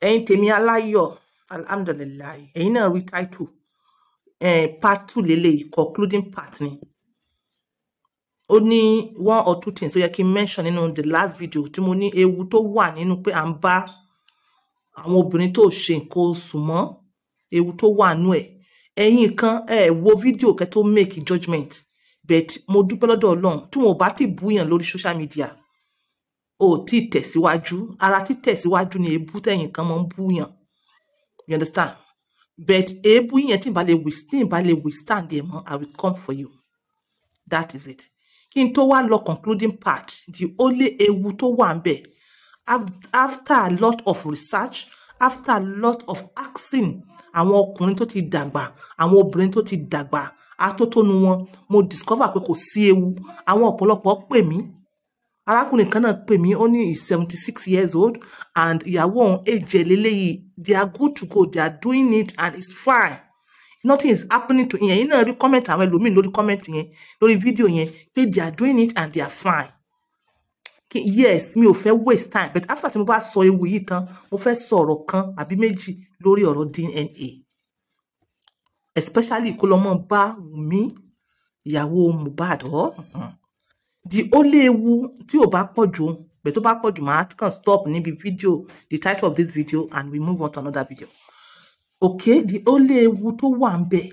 ẹ̀yin tèmi aláyọ̀ alhamdulillah ẹ̀yin náà rí title part 2 lélẹ́yìí concluding part ni. Ó ní 1 or 2 things tó yẹ kí n mention nínú the last video tí mo ní ewu tó wà nínú pé à ń bá àwọn obìnrin tó ṣe nǹkan oṣù mọ́, ewu tó wà nú ẹ̀. Ẹ̀yin kan wo video kẹ́ tó make judgment, but mo dúpẹ́ lọ́dọ̀ Ọlọ́run tí mo bá ti búyàn lórí social media ó ti tẹ̀síwájú, ara ti tẹ̀síwájú ni èébú tẹ̀yin kan mọ́ ń búyàn, you understand, but èébú yẹn tí n bá lè withstand ẹ̀ mọ́, I will come for you, that is it. Kí n tó wá lọ concluding part, the only ewu tó wà ń bẹ̀, after a lot of research, after a lot of asking àwọn ọkùnrin tó ti dàgbà, àwọn obìnrin tó ti dàgbà, atótónu wọn, mo discover pé kò sí ewu. Àwọn ọ̀pọ̀lọpọ̀ pè mí, arákùnrin kan náà pè mí, ó ní is 76 years old and ìyàwó òun age lélẹ́yìí, they are good to go, they are doing it and it's fine, nothing is happening to yẹn. Yín náà rí comment àwọn ẹlòmíì lórí comment yẹn, lórí video yẹn, pé they are doing it and they are fine. Yes, mi ò fẹ́ waste time, but after tí mo bá sọ ewu yìí tán, mo fẹ́ sọ ọ̀rọ̀ kan àbí méjì lórí ọ̀rọ̀ DNA, especially kó lọ mọ́ bá Wùmí ìyàwó Mohbad. The only ewu tí ò bá pọ̀ jù, but tó bá pọ̀ jù máa kàn stop níbi video, the title of this video, and we move on to another video. Okay, the only ewu tó wà ń bẹ̀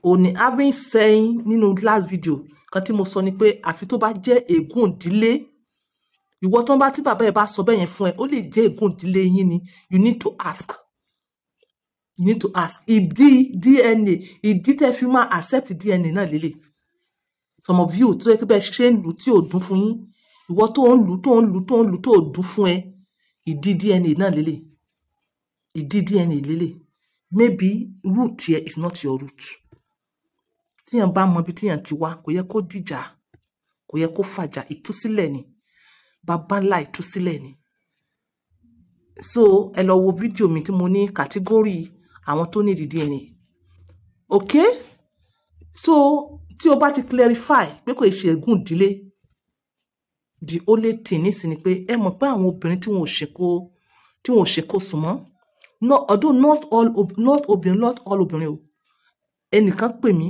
òní having saying nínú last video kan tí mo sọ ni pé àfi tó bá jẹ́ ègún ìdílé, ìwọ tán bá tí bàbá ẹ bá sọ bẹ́ẹ̀ yẹn fún ẹ, ó lè jẹ́ ègún ìdílé yín ni, you need to ask. You need to ask if DNA, ìdí tẹ́ fi máa accept DNA náà lélẹ̀. Some of you tó yẹ kí bẹ́ẹ̀ ṣe ń lù tí ò dún fún yín, ìwọ tó ń lù tó ò dún fún ẹ, ìdí DNA náà lélẹ̀. Ìdí DNA lélẹ̀. Maybe root here is not your root. Tíyàn bá mọ bí tíyàn ti wá, kò yẹ kó dìjà, kò yẹ kó fàjà, ìtúsílẹ̀ ni. Bàbá ńlá ìtúsílẹ̀ ni. So ẹ lọ wo fídíò mi tí mo ní kàtígórì àwọn tó ní DNA. Okay? So tí o bá ti clarify pé kò ṣe ègún ìdílé, the only thing nísìn ni pé ẹ mọ̀ pé àwọn obìnrin tí wọn ò ṣe kó sùn mọ́, although not all obìnrin o. Ẹnìkan pè mí,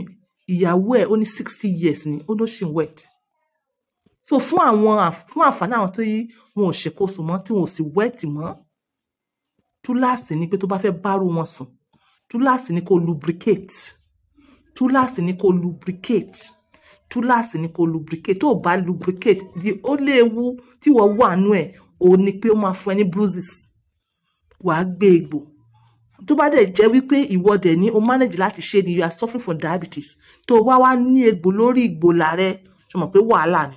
ìyàwó ẹ̀ ó ní 60 years ni, ó ló ṣì ń wet. So fún àǹfààní àwọn tí wọn ò ṣe kó sùn mọ́, tí wọn ò sì wet mọ́, túláàsì ni pé tó bá fẹ́ bárò wọn sùn, túláàsì ni kó lubricate, túláàsì ni kó lubricate, túláàsì ni kó lubricate. Tó bá lubricate, the only ewu tí wọ́n wà nú ẹ̀ ò ní pé ó máa fún ẹ ní bruises, wàá gbé egbò. Tó bá dẹ̀ jẹ́ wípé ìwọ dẹ̀ ní o manage láti ṣe ni, you are suffering from diabetes, tó wá ní egbò lórí ìgbòlà rẹ, ṣe mọ̀ pé wàhálà ni.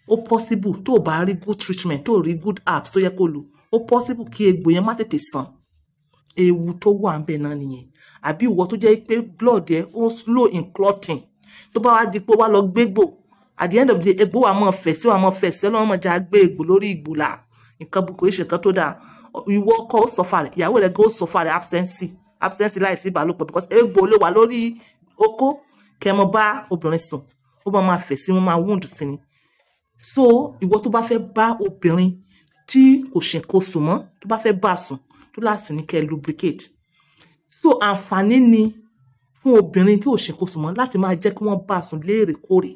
Ó possible tó bá rí good treatment, tó rí good herbs tó yẹ kó lò, ó possible kí egbò yẹn má tètè sàn. Ewu tó wà ń bẹ̀ náà nìyẹn. Àbí ìwọ tó jẹ́ pé blood ẹ ó slow in clotting, tó bá wá di pé wá lọ gbégbò, at the end of the day egbò wa máa fẹ̀ sí ọlọ́run máa já gbé egbò lórí ìgbòlà. Nǹkan kò ṣe nǹkan tó dáa. Ìwọ kọ́ ó suffer rẹ̀, ìyàwó rẹ̀ go suffer rẹ̀ absence láìsí ìbálòpọ̀, because egbò ló wà lórí okó kẹ́ mọ bá obìnrin sùn, ó máa fẹ̀ sí, wọ́n máa wound sí ni. So ìwọ tó bá fẹ́ bá obìnrin tí kò ṣe kó sùn mọ́, tó bá fẹ́ bá sùn, tó láti ní kẹ́ lubricate. So àǹfààní ni fún obìnrin tí ò ṣe kó sùn mọ́ láti máa jẹ́ kí wọ́n bá sùn léèrèkóòrè.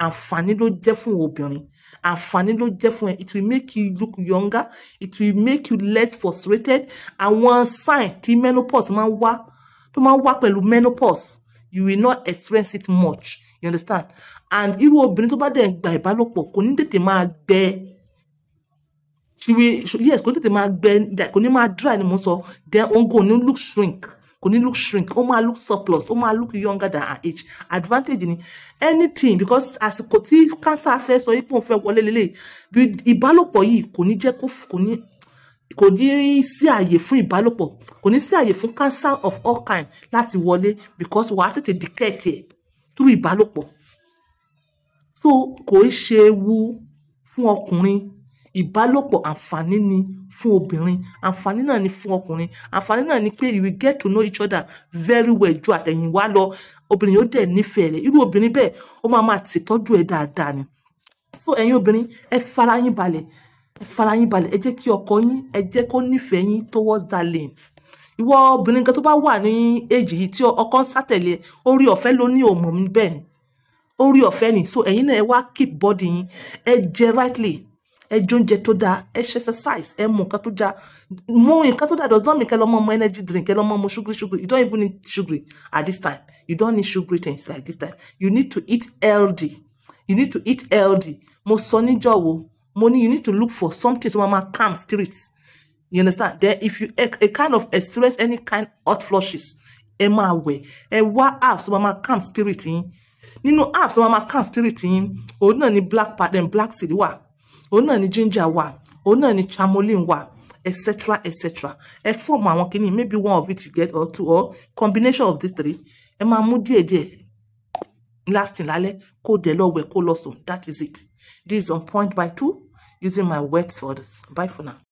Àǹfààní ló jẹ́ fún obìnrin, àǹfààní ló jẹ́ fún ẹ. It will make you look younger, it will make you less frustrated. Àwọn sign tí menopause máa ń wá, tó máa ń wá pẹ̀lú menopause, you will not experience it much, you understand. And irú obìnrin tó bá dẹ̀ ń gba ìbálòpọ̀ kò ní tètè máa gbẹ, yes, kò ní tètè máa gbẹ, kò ní máa dry ni mo sọ, then òun kò ní look shrink, ó máa look surplus, ó máa look younger than her age. Advantage ni anything, because àsìkò tí cancer fẹ́ sọ yìí pé òun fẹ́ wọlé lélẹ̀, bí ìbálòpọ̀ yìí kò ní jẹ́ kò ní sí àyè fún ìbálòpọ̀, kò ní sí àyè fún cancer of all kind láti wọlé, because wàá tètè detect ẹ̀ through ìbálòpọ̀. So kò ṣe ewu fún ọkùnrin, ìbálòpọ̀ àǹfààní ni fún obìnrin, àǹfààní náà ni fún ọkùnrin, àǹfààní náà ni pé you will get to know each other very well ju àtẹ̀yìnwá lọ. Obìnrin yóò dẹ̀ nífẹ̀ẹ́ rẹ̀, irú obìnrin bẹ́ẹ̀ ó máa ṣètọ́jú ẹ̀ dáadáa ni. So ẹ̀yin obìnrin ẹ fara yín balẹ̀, ẹ fara yín balẹ̀, ẹ jẹ́ kí ọkọ yín, ẹ jẹ́ kó nífẹ̀ẹ́ yín towards that lane. Ìwọ obìnrin kan tó bá wà ní èjì yìí tí ọkọ ń sátẹ̀lé, orí ọ̀fẹ́ ló ní òmò mi bẹ́ẹ̀ ni, orí ọ̀fẹ́ ni. So ẹ̀yin náà ẹ wá keep body yín, ẹ jẹ rightly, ẹ jẹ oúnjẹ tó dáa, ẹ ṣe exercise, ẹ mu nǹkan tó dáa. Mu nǹkan tó dáa does not mean kẹ́ lọ mọ́ energy drink, kẹ́ lọ mọ́ sugar. You don't even need sugar at this time. You don't need sugary things like this time. You need to eat healthy. You need to eat healthy. Mo sọ níjọ́ wo, mo ní you need to look for something to mama calm spirits. You understand? Then if you a kind of experience any kind hot flushes, ẹ máa wẹ̀, ẹ wá herbs to mama calm spirit yín. Nínú herbs to mama calm spirit yín, òun náà ni black seed wà, òun náà ni ginger wà, òun náà ni chamomile wà, etc. Ẹ form àwọn kìíní, maybe one of it you get or two or combination of these three. Ẹ máa mú díẹ̀ lasting lálẹ́, kó dẹ̀ lọ wẹ̀ kó lọ sùn. That is it. This is on point by 2 using my words for this. Bye for now.